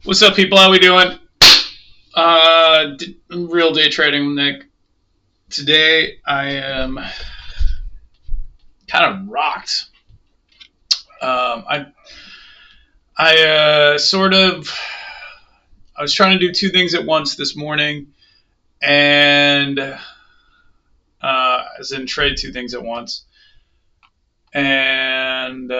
What's up, people? How we doing? Real day trading with Nick. Today I am kind of rocked. I sort of I was trying to do two things at once this morning, and as in trade two things at once, and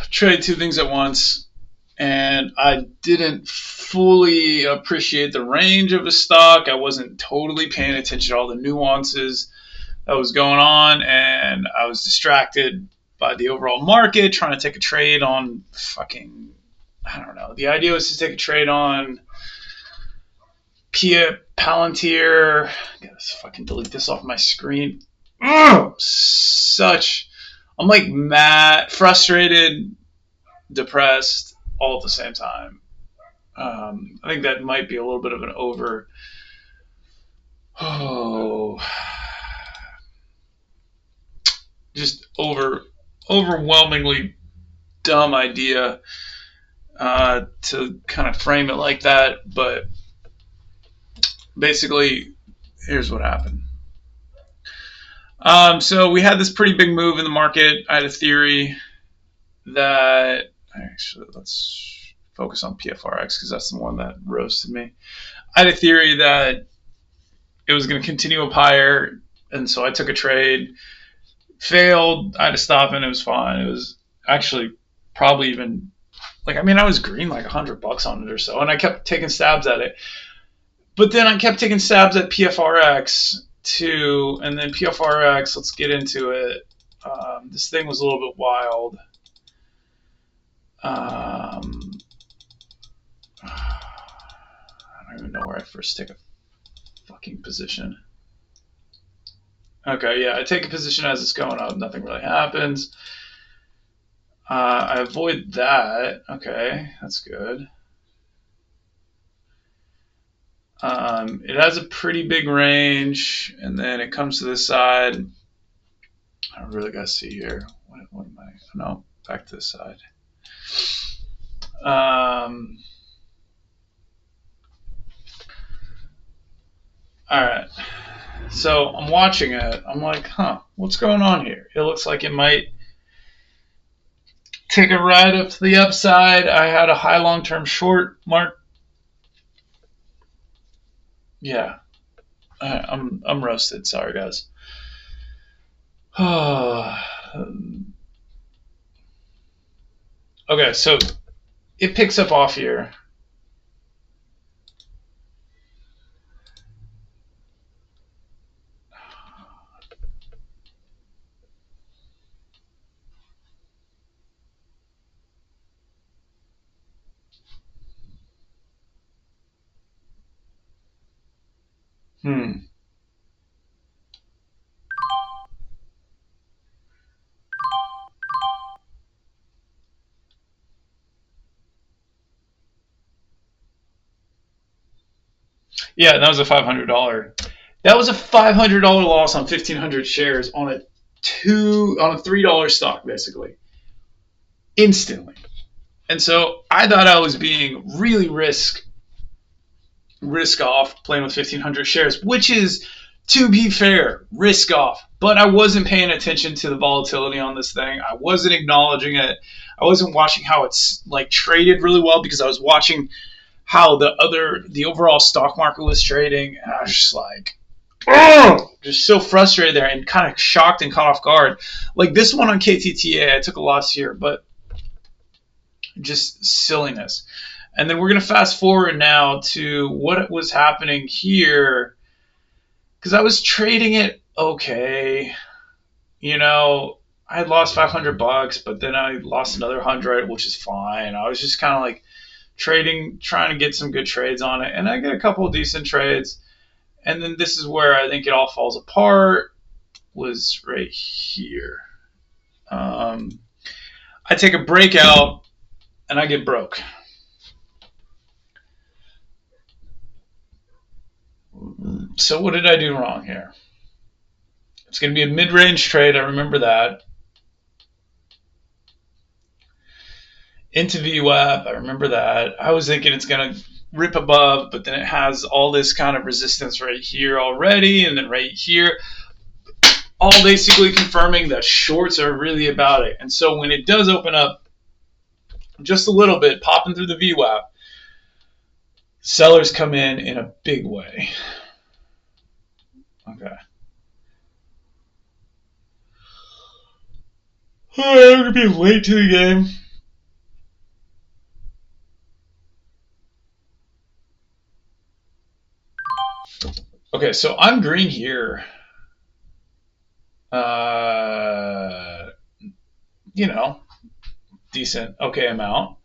trade two things at once, and I didn't fully appreciate the range of a stock. I wasn't totally paying attention to all the nuances that was going on, and I was distracted by the overall market trying to take a trade on I don't know. The idea was to take a trade on Pia Palantir. I gotta fucking delete this off my screen. I'm like mad, frustrated, depressed, all at the same time. I think that might be a little bit of an overwhelmingly dumb idea to kind of frame it like that. But basically, here's what happened. So we had this pretty big move in the market. I had a theory that let's focus on PFRX because that's the one that roasted me. I had a theory that it was going to continue up higher, and so I took a trade. Failed. I had to stop, and it was fine. It was actually probably even I was green like $100 on it or so, and I kept taking stabs at it. But then I kept taking stabs at PFRX too, and then PFRX. Let's get into it. This thing was a little bit wild. I don't even know where I first take a fucking position. Okay, yeah, I take a position as it's going up. Nothing really happens. I avoid that. Okay, that's good. It has a pretty big range, and then it comes to this side. I really got to see here. What am I? No, back to this side. All right. So I'm watching it. I'm like, what's going on here? It looks like it might take a ride up to the upside. I had a high long-term short mark. Yeah, I'm roasted. Sorry, guys. Okay, so it picks up off here. Yeah, that was a $500. That was a $500 loss on 1,500 shares on a $3 stock, basically, instantly. And so I thought I was being really risk off playing with 1,500 shares, which is, to be fair, risk off. But I wasn't paying attention to the volatility on this thing. I wasn't acknowledging it. I wasn't watching how it's traded really well because I was watching how the overall stock market was trading, and I was just like, just so frustrated there and kind of shocked and caught off guard. Like this one on KTTA, I took a loss here, but just silliness. And then we're going to fast forward now to what was happening here, because I was trading it okay. I had lost $500, but then I lost another 100, which is fine. I was just kind of trading, trying to get some good trades on it, and I get a couple of decent trades. And then this is where I think it all falls apart, was right here. I take a breakout, and I get broke. So what did I do wrong here? It's going to be a mid-range trade. I remember that. Into VWAP. I remember that. I was thinking it's going to rip above, but then it has all this kind of resistance right here already, and then right here. All basically confirming that shorts are really about it. And so when it does open up just a little bit, popping through the VWAP, sellers come in a big way. Okay. I'm going to be late to the game. Okay, so I'm green here. Decent, okay amount.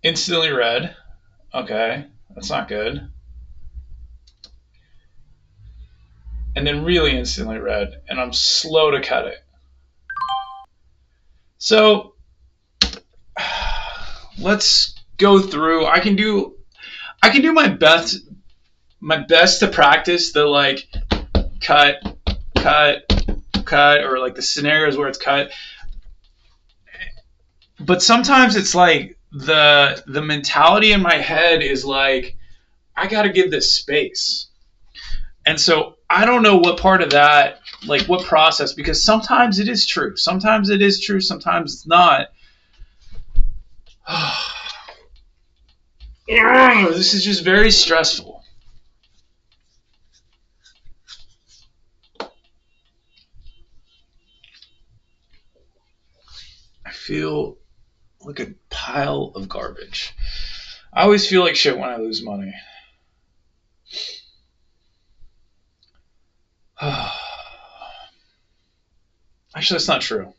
Instantly red. Okay, that's not good. And then really instantly red, and I'm slow to cut it. So let's go through. I can do my best to practice the like cut, or like the scenarios where it's cut. But sometimes it's like the mentality in my head is like, I got to give this space. And so I don't know what part of that, like what process, because sometimes it is true. Sometimes it is true. Sometimes it's not. This is just very stressful. I feel like a pile of garbage. I always feel like shit when I lose money. Actually, that's not true.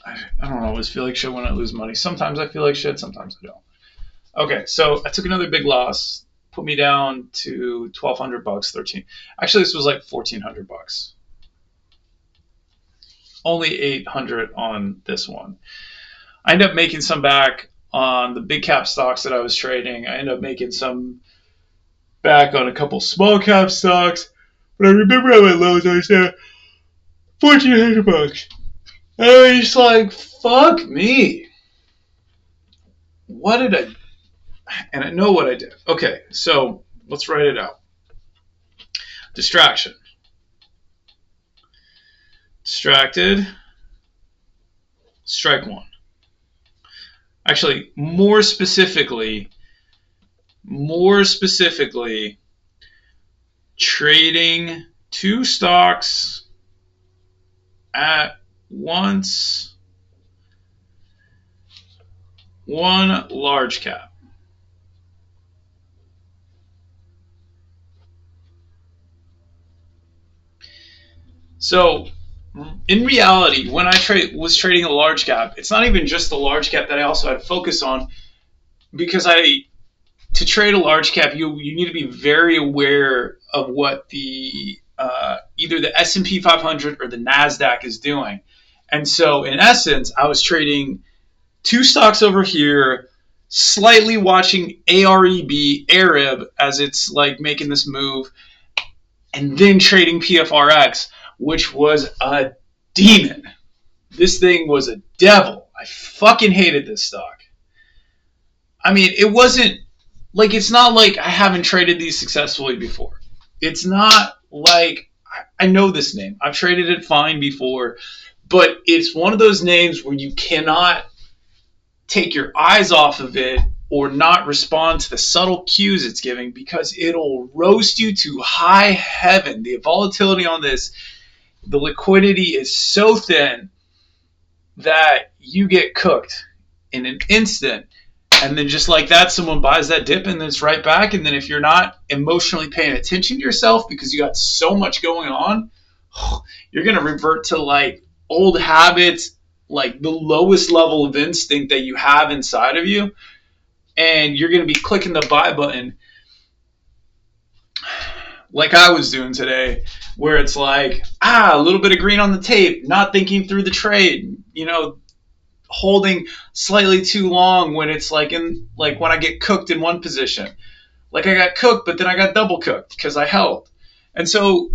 I don't always feel like shit when I lose money. Sometimes I feel like shit, sometimes I don't. Okay, so I took another big loss, put me down to $1,200, 13. Actually, this was like $1,400. Only 800 on this one. I ended up making some back on the big cap stocks that I was trading. I ended up making some back on a couple small cap stocks. But I remember at my lows, I was there $1,400. And I was just like, fuck me. What did I... And I know what I did. Okay, so let's write it out. Distraction. Distracted. Strike one. Actually, more specifically, trading two stocks at once, one large cap. So in reality, when I was trading a large cap, it's not even just the large cap that I also had to focus on, because to trade a large cap, you need to be very aware of what the either the S&P 500 or the NASDAQ is doing. And so in essence, I was trading two stocks over here, slightly watching Arab as it's like making this move, and then trading PFRX, which was a demon. This thing was a devil. I fucking hated this stock. I mean, it wasn't like, it's not like I haven't traded these successfully before. It's not like I know this name. I've traded it fine before, but it's one of those names where you cannot take your eyes off of it or not respond to the subtle cues it's giving, because it'll roast you to high heaven. The volatility on this, the liquidity is so thin that you get cooked in an instant. And then just like that, someone buys that dip and then it's right back. And then if you're not emotionally paying attention to yourself because you got so much going on, you're going to revert to like old habits, like the lowest level of instinct that you have inside of you. And you're going to be clicking the buy button like I was doing today, where it's like, a little bit of green on the tape, not thinking through the trade, holding slightly too long when it's like when I get cooked in one position. Like I got cooked, but then I got double cooked because I held. And so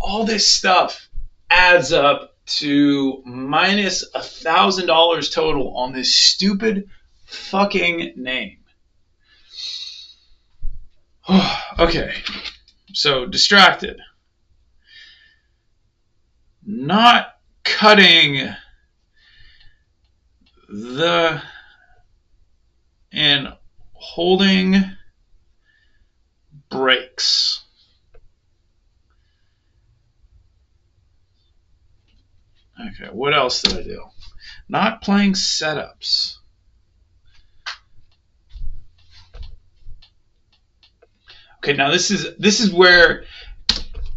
all this stuff adds up to minus $1,000 total on this stupid fucking name. Okay, so distracted. Not cutting the and holding brakes. Okay, what else did I do? Not playing setups. Okay, now this is where,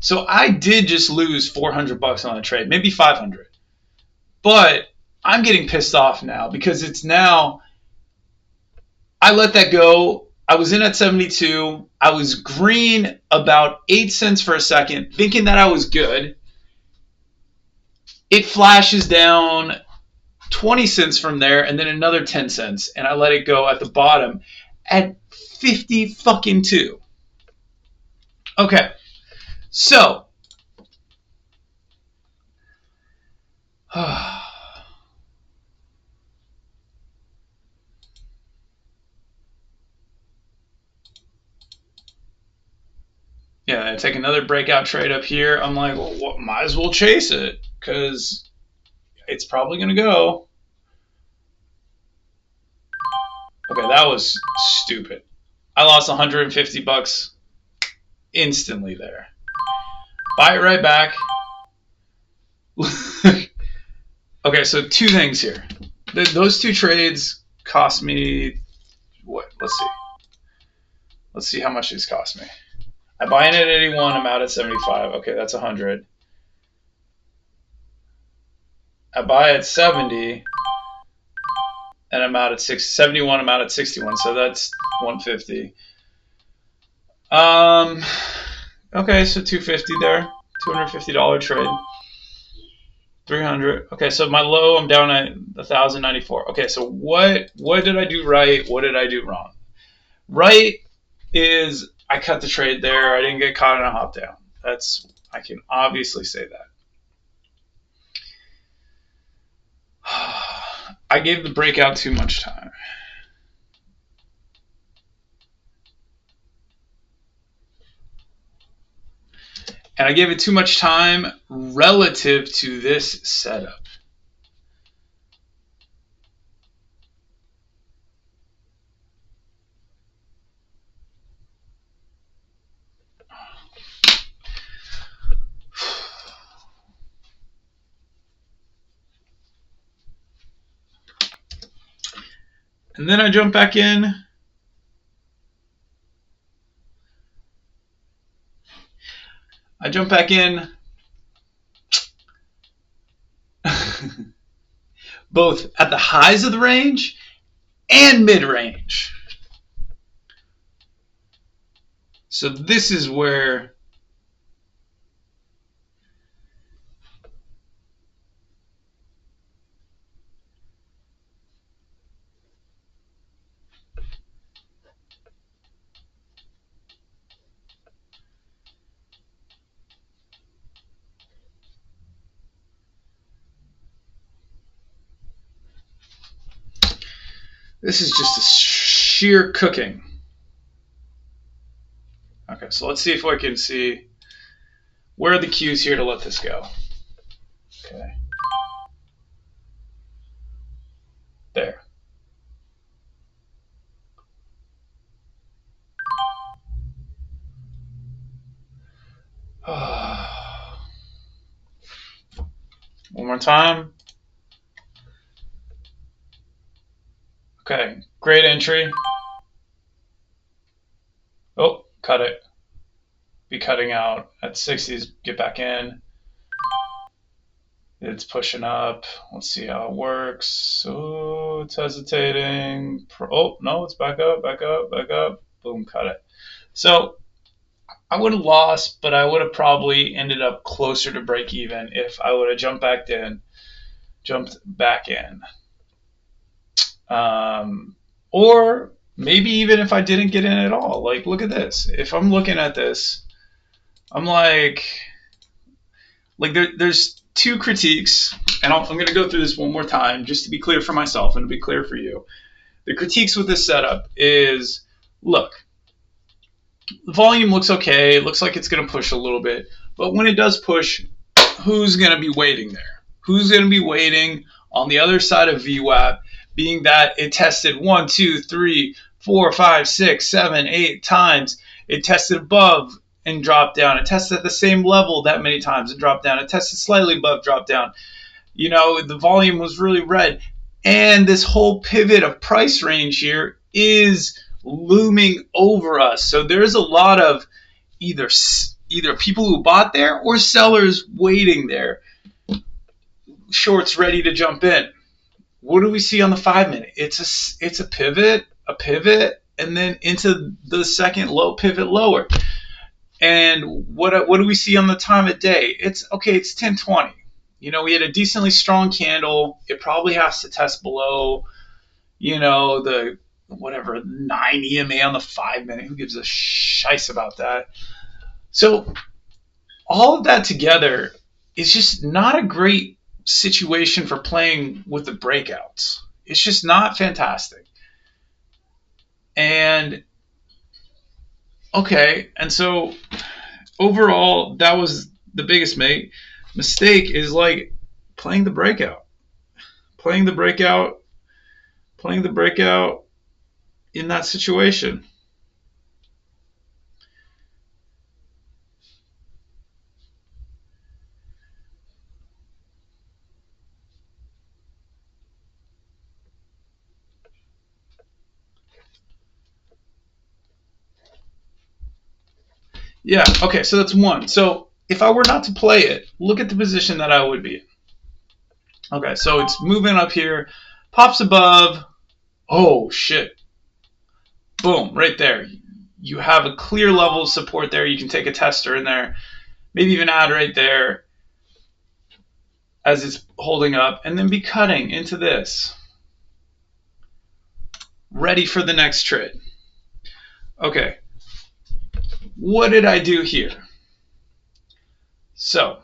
so I did just lose $400 on a trade, maybe 500. But I'm getting pissed off now because it's now, I let that go. I was in at 72. I was green about 8 cents for a second, thinking that I was good. It flashes down 20 cents from there and then another 10 cents. And I let it go at the bottom at 50 fucking 2. Okay, so yeah, I take another breakout trade up here. I'm like, well, might as well chase it because it's probably going to go. Okay, that was stupid. I lost $150 instantly there. Buy it right back. Okay, so 2 things here. Those 2 trades cost me what? Let's see how much these cost me. I buy in at 81, I'm out at 75. Okay, that's 100. I buy at 70, and I'm out at 71. I'm out at 61, so that's 150. Okay, so 250 there, $250 trade. 300. Okay, so my low, I'm down at 1,094. Okay, so what did I do right? What did I do wrong? Right is I cut the trade there. I didn't get caught in a hop down. I can obviously say that. I gave the breakout too much time. And I gave it too much time relative to this setup. And then I jump back in. Both at the highs of the range and mid-range. So this is where this is just a sheer cooking. Okay, so let's see if I can see where are the cues here to let this go. Okay. There. One more time. Okay, great entry. Oh, cut it. Be cutting out at 60s, get back in. It's pushing up. Let's see how it works. Oh, it's hesitating. Oh, no, it's back up, back up, back up. Boom, cut it. So I would have lost, but I would have probably ended up closer to break even if I would have jumped back in. Or maybe even if I didn't get in at all. Like, look at this. If I'm looking at this, I'm like there's two critiques, and I'm going to go through this one more time just to be clear for myself and to be clear for you. The critiques with this setup is, look, the volume looks okay. It looks like it's going to push a little bit. But when it does push, who's going to be waiting there? Who's going to be waiting on the other side of VWAP, being that it tested 1, 2, 3, 4, 5, 6, 7, 8 times. It tested above and dropped down. It tested at the same level that many times and dropped down. It tested slightly above, dropped down. You know, the volume was really red. And this whole pivot of price range here is looming over us. So there's a lot of either people who bought there or sellers waiting there. Shorts ready to jump in. What do we see on the 5-minute? It's a pivot, and then into the second low pivot lower. And what do we see on the time of day? It's 10:20. You know, we had a decently strong candle. It probably has to test below, you know, the whatever 9 EMA on the 5-minute. Who gives a shice about that? So all of that together is just not a great situation for playing with the breakouts. It's just not fantastic. And and so overall, that was the biggest mistake is like playing the breakout in that situation. Yeah, okay, so that's one. So if I were not to play it, look at the position that I would be in. Okay, so it's moving up here, pops above. Oh, shit. Boom, right there. You have a clear level of support there. You can take a tester in there, maybe even add right there as it's holding up, and then be cutting into this. Ready for the next trade. Okay, what did I do here? So,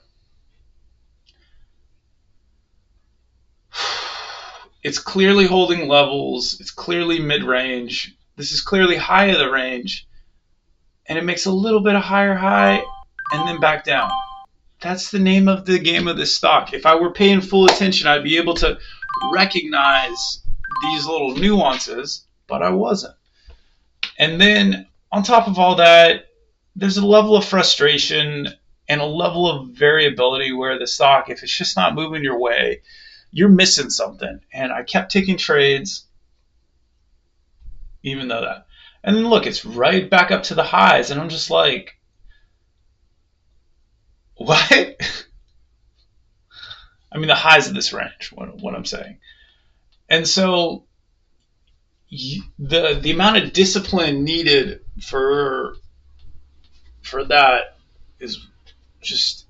it's clearly holding levels. It's clearly mid-range. This is clearly high of the range. And it makes a little bit of higher high and then back down. That's the name of the game of this stock. If I were paying full attention, I'd be able to recognize these little nuances, but I wasn't. And then on top of all that, there's a level of frustration and a level of variability where the stock, if it's just not moving your way, you're missing something. And I kept taking trades, even though that. And then look, it's right back up to the highs. And I'm just like, what? I mean, the highs of this range, what I'm saying. And so the amount of discipline needed for that is just,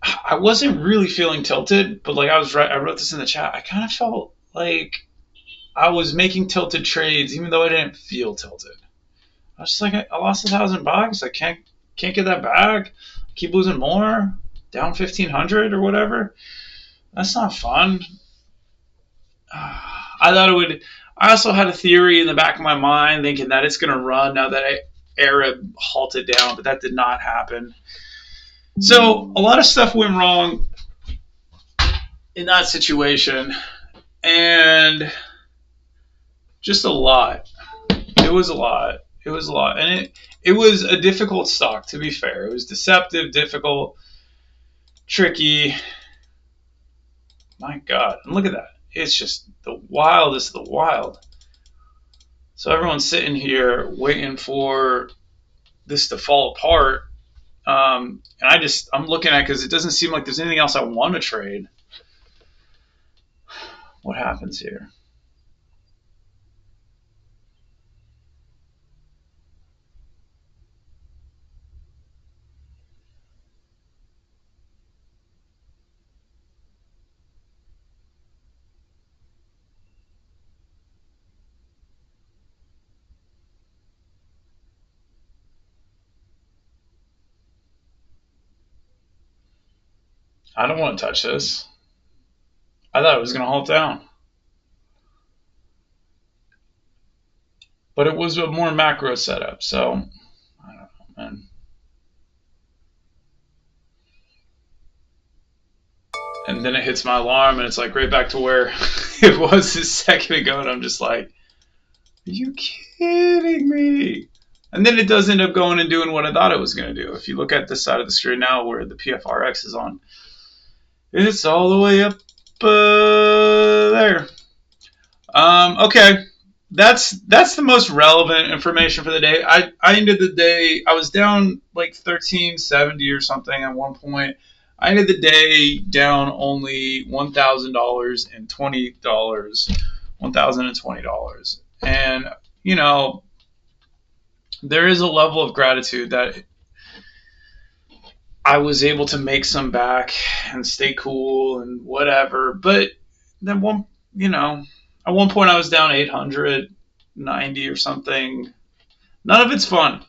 I wasn't really feeling tilted, but like I wrote this in the chat. I kind of felt like I was making tilted trades, even though I didn't feel tilted. I was just like, I lost $1,000. I can't get that back. I keep losing more. Down 1,500 or whatever. That's not fun. I thought it would. I also had a theory in the back of my mind, thinking that it's going to run now that Arab halted down, but that did not happen. So a lot of stuff went wrong in that situation, and just a lot. It was a lot. And it was a difficult stock, to be fair. It was deceptive, difficult, tricky. My God. And look at that. It's just the wildest of the wild. So everyone's sitting here waiting for this to fall apart. And I'm looking at it because it doesn't seem like there's anything else I want to trade. What happens here? I don't want to touch this. I thought it was going to halt down. But it was a more macro setup, so I don't know, man. And then it hits my alarm, and it's like right back to where it was a second ago, and I'm just like, are you kidding me? And then it does end up going and doing what I thought it was going to do. If you look at this side of the screen now where the PFRX is on, it's all the way up there. Okay, that's the most relevant information for the day. I ended the day. I was down like 1370 or something at one point. I ended the day down only $1,020, and you know there is a level of gratitude that I was able to make some back and stay cool and whatever. But then at one point I was down 890 or something. None of it's fun.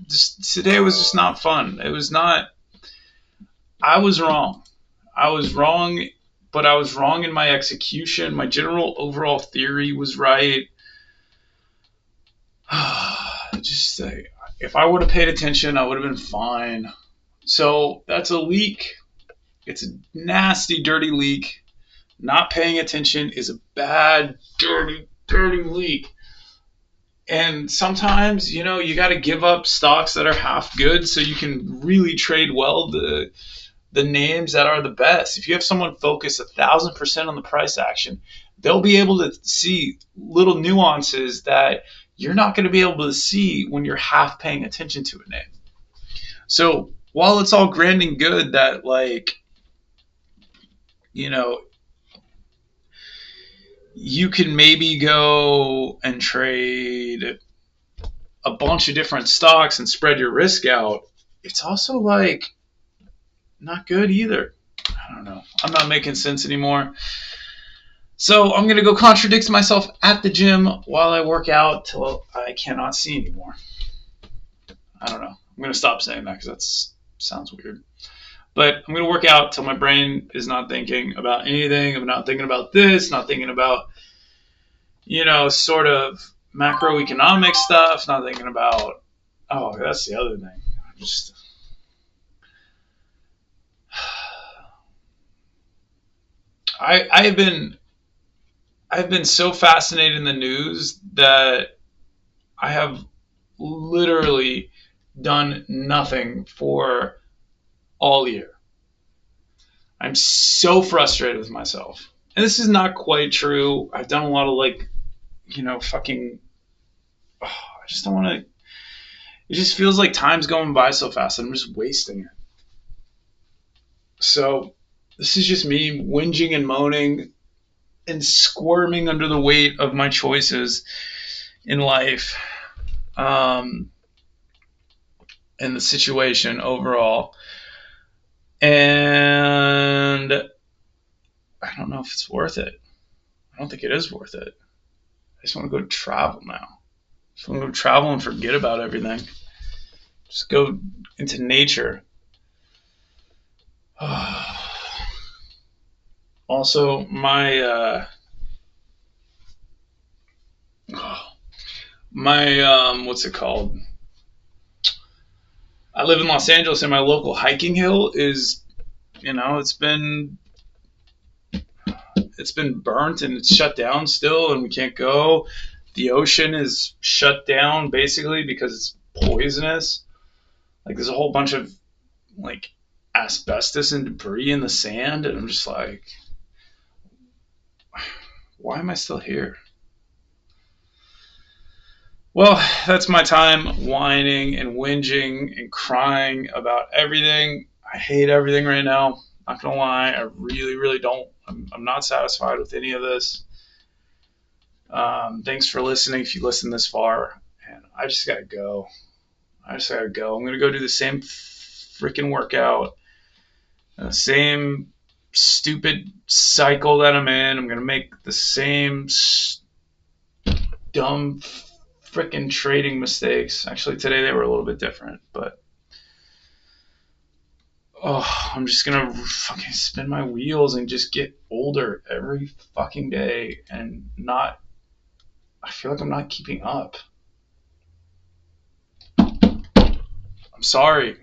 Just today was just not fun. It was not. I was wrong. I was wrong, but I was wrong in my execution. My general overall theory was right. Just if I would have paid attention, I would have been fine. So that's a leak. It's a nasty, dirty leak. Not paying attention is a bad, dirty, dirty leak. And sometimes, you got to give up stocks that are half good so you can really trade well the names that are the best. If you have someone focus 1,000% on the price action, they'll be able to see little nuances that you're not going to be able to see when you're half paying attention to a name. So while it's all grand and good that you can maybe go and trade a bunch of different stocks and spread your risk out, it's also not good either. I don't know. I'm not making sense anymore. So I'm going to go contradict myself at the gym while I work out till I cannot see anymore. I don't know. I'm going to stop saying that because that sounds weird. But I'm going to work out till my brain is not thinking about anything. I'm not thinking about this, not thinking about, sort of macroeconomic stuff, not thinking about, oh, that's the other thing. I've been so fascinated in the news that I have literally done nothing for all year. I'm so frustrated with myself. And this is not quite true. I've done a lot of fucking. Oh, I just don't want to. It just feels like time's going by so fast and I'm just wasting it. So this is just me whinging and moaning and squirming under the weight of my choices in life, and the situation overall. And I don't know if it's worth it. I don't think it is worth it. I just want to go travel now. I just want to go travel and forget about everything. Just go into nature. Also, my what's it called? I live in Los Angeles, and my local hiking hill is, it's been burnt and it's shut down still, and we can't go. The ocean is shut down basically because it's poisonous. There's a whole bunch of asbestos and debris in the sand, and I'm just like, why am I still here? Well, that's my time whining and whinging and crying about everything. I hate everything right now. Not gonna lie, I really, really don't. I'm not satisfied with any of this. Thanks for listening if you listened this far. And I just gotta go. I'm gonna go do the same freaking workout, the same stupid cycle that I'm in. I'm gonna make the same dumb freaking trading mistakes. Actually, today they were a little bit different, but Oh, I'm just gonna fucking spin my wheels and just get older every fucking day and not. I feel like I'm not keeping up. I'm sorry.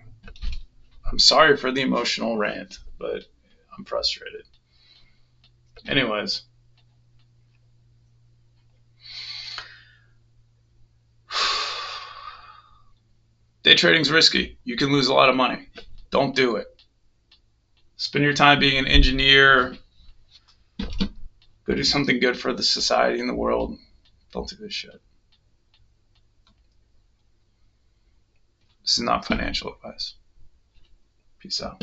I'm sorry for the emotional rant, but I'm frustrated. Anyways. Day trading's risky. You can lose a lot of money. Don't do it. Spend your time being an engineer. Go do something good for the society and the world. Don't do this shit. This is not financial advice. Peace out.